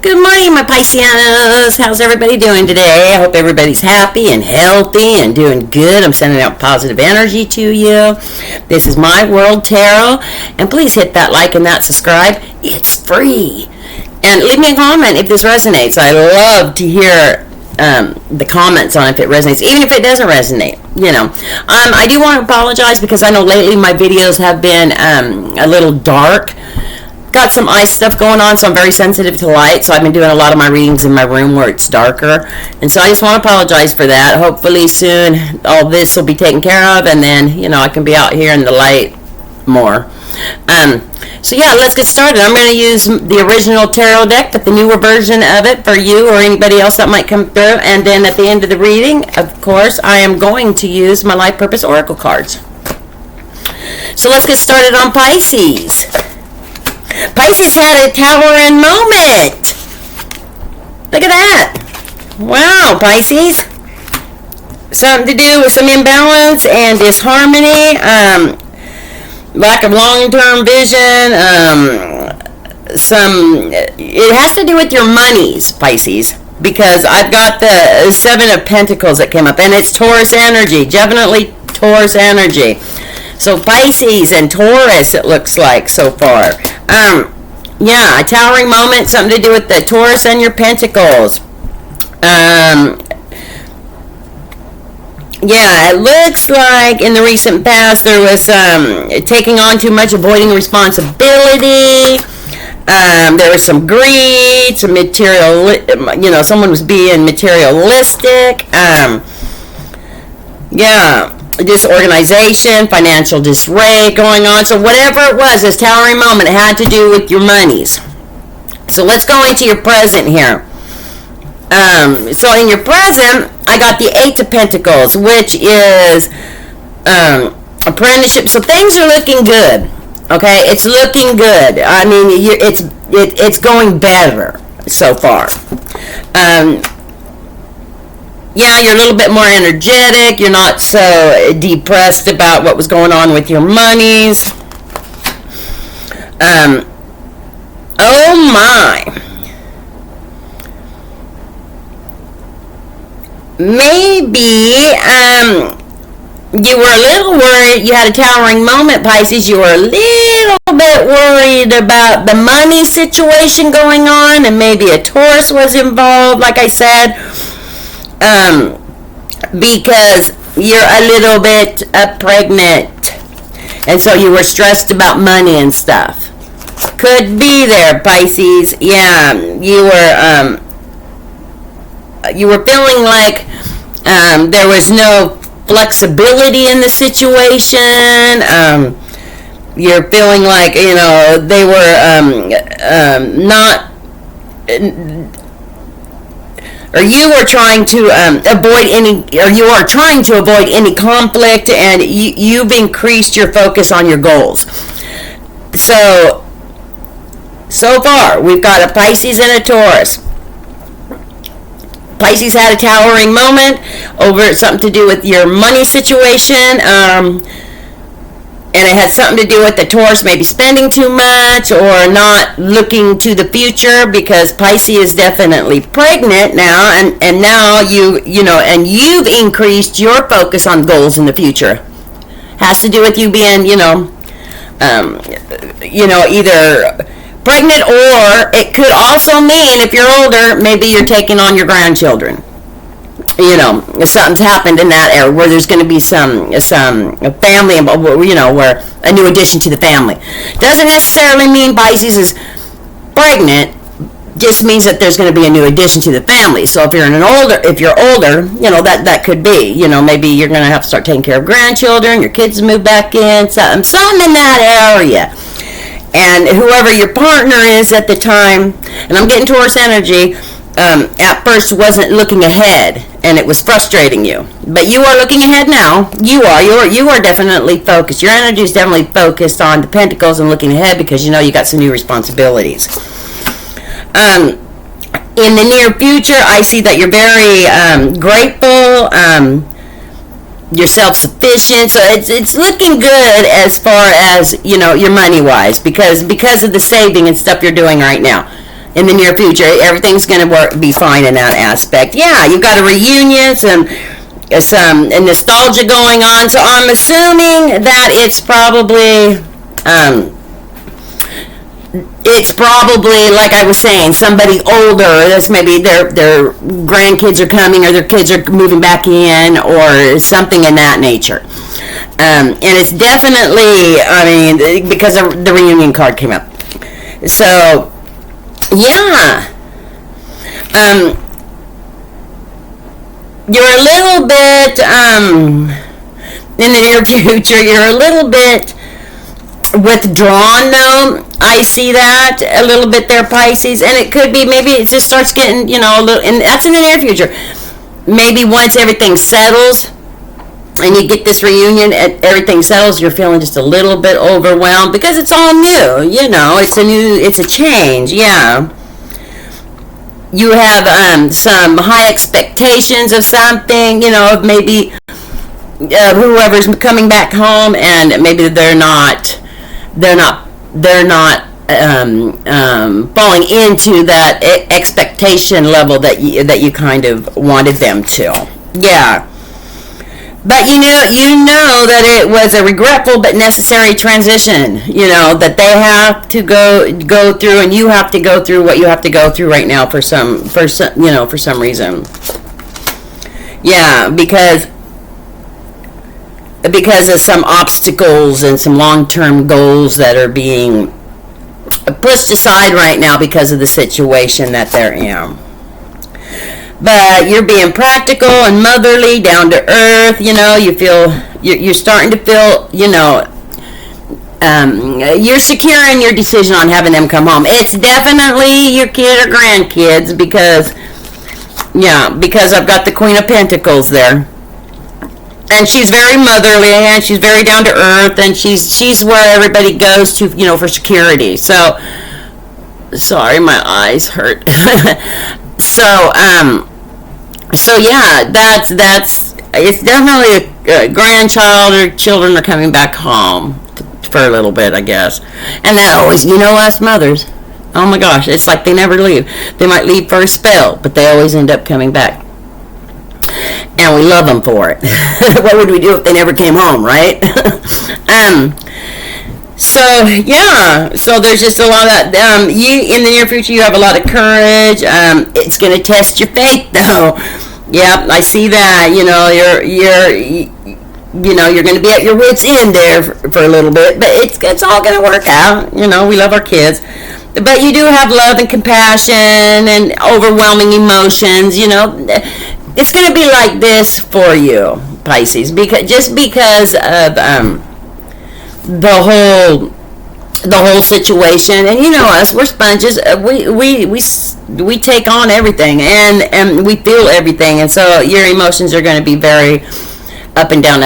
Good morning, my Pisceanos. How's everybody doing today? I hope everybody's happy and healthy and doing good. I'm sending out positive energy to you. This is My World Tarot, and please hit that like and that subscribe. It's free. And leave me a comment if this resonates. I love to hear the comments on if it resonates, even if it doesn't resonate. I do want to apologize because I know lately my videos have been a little dark. Got some eye stuff going on, so I'm very sensitive to light, so I've been doing a lot of my readings in my room where it's darker, and so I just want to apologize for that. Hopefully soon all this will be taken care of, and then I can be out here in the light more. So yeah, let's get started. I'm going to use the original tarot deck, but the newer version of it for you or anybody else that might come through, and then at the end of the reading, of course, I am going to use my Life Purpose Oracle cards. So let's get started on Pisces. Pisces had a towering moment. Look at that. Wow, Pisces. Something to do with some imbalance and disharmony, lack of long-term vision, it has to do with your monies, Pisces, because I've got the Seven of Pentacles that came up, and it's Taurus energy, definitely Taurus energy. So Pisces and Taurus, it looks like so far. Yeah, a towering moment, something to do with the Taurus and your Pentacles. Yeah, it looks like in the recent past there was taking on too much, avoiding responsibility. There was some greed, some material, someone was being materialistic. Yeah. Disorganization, financial disarray going on. So whatever it was, this towering moment, it had to do with your monies. So let's go into your present here. So in your present, I got the Eight of Pentacles, which is apprenticeship. So things are looking good. Okay, it's looking good. I mean, it's going better so far. Yeah, you're a little bit more energetic. You're not so depressed about what was going on with your monies. Oh my. Maybe you were a little worried. You had a towering moment, Pisces. You were a little bit worried about the money situation going on, and maybe a Taurus was involved, like I said. Because you're a little bit pregnant, and so you were stressed about money and stuff. Could be there, Pisces. Yeah, you were feeling like there was no flexibility in the situation. You're feeling like they were not. Or you are trying to avoid any conflict, and you've increased your focus on your goals. So far, we've got a Pisces and a Taurus. Pisces had a towering moment over something to do with your money situation, and it had something to do with the Taurus maybe spending too much or not looking to the future, because Pisces is definitely pregnant now, and now you've increased your focus on goals in the future. Has to do with you being either pregnant, or it could also mean, if you're older, maybe you're taking on your grandchildren. Something's happened in that area where there's going to be some family, where a new addition to the family. Doesn't necessarily mean Pisces is pregnant. Just means that there's going to be a new addition to the family. So if you're older, that could be. Maybe you're going to have to start taking care of grandchildren. Your kids move back in. Something in that area. And whoever your partner is at the time, and I'm getting Taurus energy. At first wasn't looking ahead, and it was frustrating you, but you are looking ahead now. You are definitely focused. Your energy is definitely focused on the Pentacles and looking ahead, because you got some new responsibilities. In the near future, I see that you're very grateful. You're self-sufficient, so it's looking good as far as your money wise, because of the saving and stuff you're doing right now. in the near future. Everything's going to be fine in that aspect. Yeah, you've got a reunion, some nostalgia going on. So I'm assuming that it's probably like I was saying, somebody older. That's maybe their grandkids are coming, or their kids are moving back in, or something in that nature. And it's definitely, I mean, because the reunion card came up. So yeah, you're a little bit in the near future. You're a little bit withdrawn, though. I see that a little bit there, Pisces, and it could be maybe it just starts getting, a little, and that's in the near future. Maybe once everything settles and you get this reunion, everything settles, you're feeling just a little bit overwhelmed because it's all new. It's a change. Yeah. You have some high expectations of something, maybe whoever's coming back home, and maybe they're not falling into that expectation level that you kind of wanted them to. Yeah. But you know that it was a regretful but necessary transition, that they have to go through, and you have to go through what you have to go through right now for some reason. Yeah, because of some obstacles and some long-term goals that are being pushed aside right now because of the situation that they're in. But you're being practical and motherly, down to earth. You're starting to feel, you're secure in your decision on having them come home. It's definitely your kid or grandkids because I've got the Queen of Pentacles there. And she's very motherly, and she's very down to earth, and she's where everybody goes to, for security. So, sorry, my eyes hurt. So yeah, that's it's definitely a grandchild or children are coming back home for a little bit, I guess. And that always, us mothers, oh my gosh, it's like they never leave. They might leave for a spell, but they always end up coming back. And we love them for it. What would we do if they never came home, right? So yeah, so there's just a lot of you in the near future. You have a lot of courage. It's going to test your faith, though. Yeah, I see that. You're going to be at your wits' end there for a little bit, but it's all going to work out. We love our kids, but you do have love and compassion and overwhelming emotions. It's going to be like this for you, Pisces, because of the whole situation. And us, we're sponges. We take on everything, and we feel everything, and so your emotions are going to be very up and down.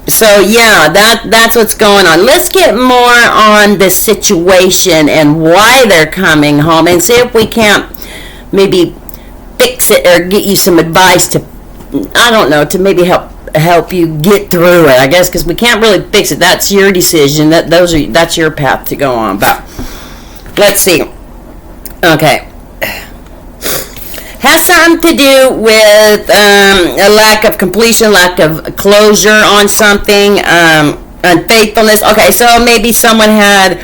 So yeah, that's what's going on. Let's get more on the situation and why they're coming home, and see if we can't maybe fix it or get you some advice to maybe help you get through it, I guess, because we can't really fix it. That's your decision. That's your path to go on. But let's see. Okay. Has something to do with a lack of completion, lack of closure on something, unfaithfulness. Okay, so maybe someone had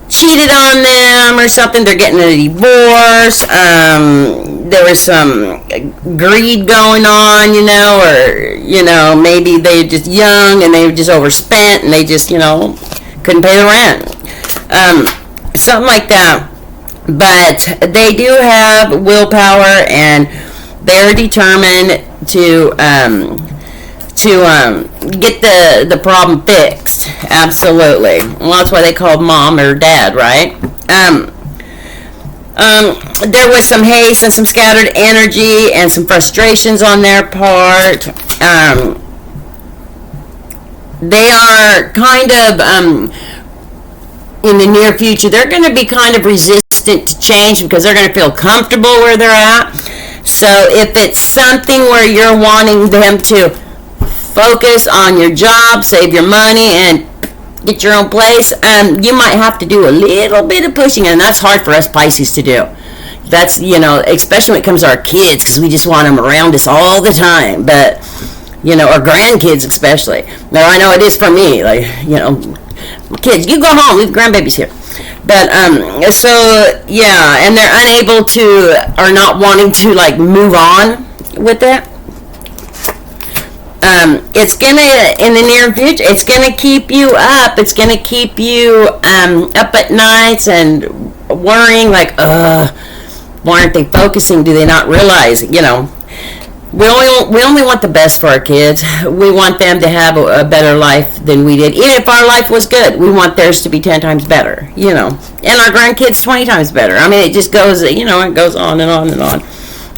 cheated on them or something. They're getting a divorce. There was some greed going on, or maybe they're just young and they were just overspent and they just couldn't pay the rent, something like that. But they do have willpower, and they're determined to get the problem fixed. Absolutely. Well, that's why they called mom or dad, right? There was some haste and some scattered energy and some frustrations on their part. They are kind of, in the near future, they're going to be kind of resistant to change because they're going to feel comfortable where they're at. So if it's something where you're wanting them to focus on your job, save your money, and get your own place, you might have to do a little bit of pushing, and that's hard for us Pisces to do. That's, especially when it comes to our kids, because we just want them around us all the time. But, our grandkids especially. Now, I know it is for me. Like, kids, you go home, leave grandbabies here. But, and they're unable to, or not wanting to, move on with it. It's gonna, in the near future, it's gonna keep you up. It's gonna keep you up at nights and worrying, why aren't they focusing? Do they not realize, we only want the best for our kids. We want them to have a better life than we did. Even if our life was good, we want theirs to be 10 times better, and our grandkids 20 times better. I mean, it just goes, it goes on and on and on.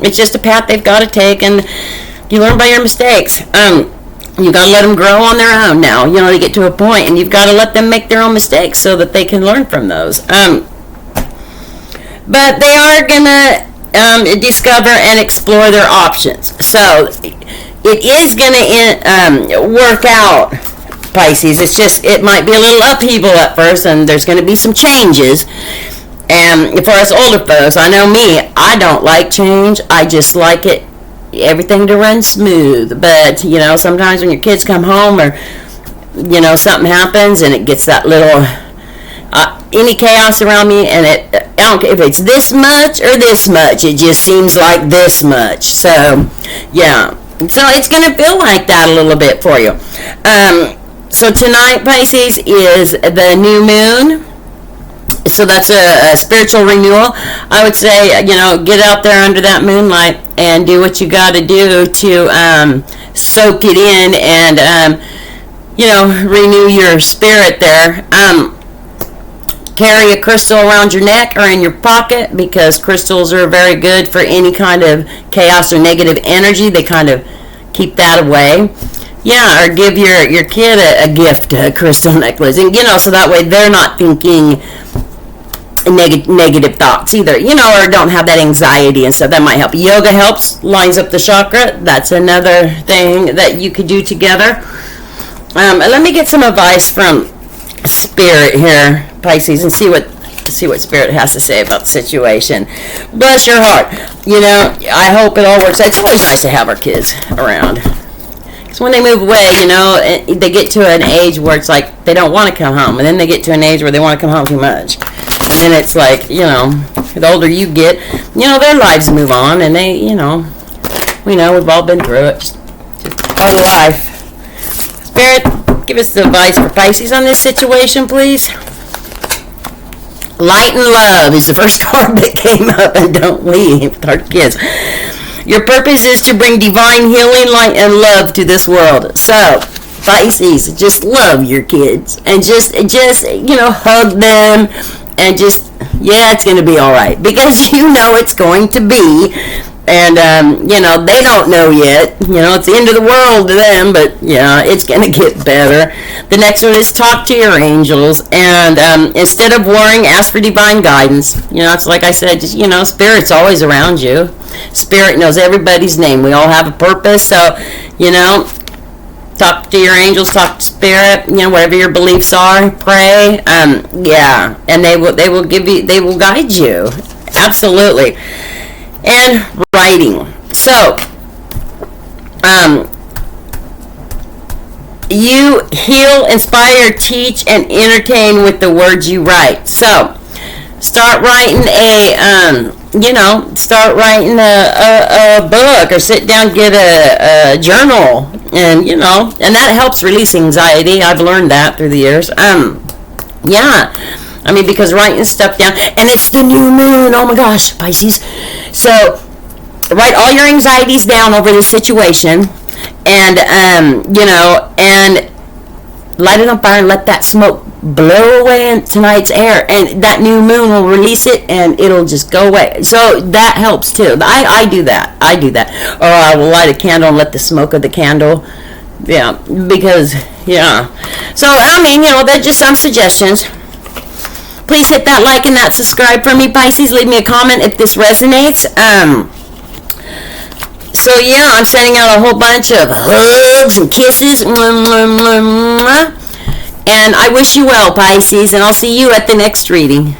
It's just a path they've got to take, and you learn by your mistakes. You got to let them grow on their own now. They get to a point, and you've got to let them make their own mistakes so that they can learn from those. But they are going to discover and explore their options. So it is going to work out, Pisces. It's just, it might be a little upheaval at first, and there's going to be some changes. And for us older folks, I know me, I don't like change. I just like everything to run smooth. But, sometimes when your kids come home or, something happens and it gets that little... any chaos around me, and I don't care if it's this much or this much, it just seems like this much. So, yeah. So it's going to feel like that a little bit for you. So tonight, Pisces, is the new moon. So that's a spiritual renewal. I would say, get out there under that moonlight and do what you got to do to soak it in and, renew your spirit there. Carry a crystal around your neck or in your pocket, because crystals are very good for any kind of chaos or negative energy. They kind of keep that away. Yeah, or give your kid a gift, a crystal necklace, and so that way they're not thinking negative thoughts either, or don't have that anxiety and stuff. That might help. Yoga helps, lines up the chakra. That's another thing that you could do together. Let me get some advice from Spirit here, Pisces, and see what Spirit has to say about the situation. Bless your heart. I hope it all works out. It's always nice to have our kids around, because when they move away, they get to an age where it's like they don't want to come home, and then they get to an age where they want to come home too much, and then it's like, the older you get, their lives move on, and they, we know we've all been through it. Just part of life. Spirit, give us the advice for Pisces on this situation, please. Light and love is the first card that came up, and don't leave with our kids. Your purpose is to bring divine healing, light, and love to this world. So, Pisces, just love your kids, and just hug them, and just, it's going to be all right, because it's going to be. And, they don't know yet. It's the end of the world to them, but, it's going to get better. The next one is talk to your angels. And instead of worrying, ask for divine guidance. It's like I said, just, Spirit's always around you. Spirit knows everybody's name. We all have a purpose. So, talk to your angels, talk to Spirit, whatever your beliefs are, pray. And they will guide you. Absolutely. And writing. So, you heal, inspire, teach, and entertain with the words you write. So, start writing a book, or sit down, get a journal, and, and that helps release anxiety. I've learned that through the years. Because writing stuff down, and it's the new moon, oh my gosh, Pisces. So, write all your anxieties down over this situation, and, and light it on fire and let that smoke blow away in tonight's air, and that new moon will release it, and it'll just go away. So, that helps too. I do that. Or I will light a candle and let the smoke of the candle, because, So, they're just some suggestions. Please hit that like and that subscribe for me, Pisces. Leave me a comment if this resonates. So, I'm sending out a whole bunch of hugs and kisses. And I wish you well, Pisces, and I'll see you at the next reading.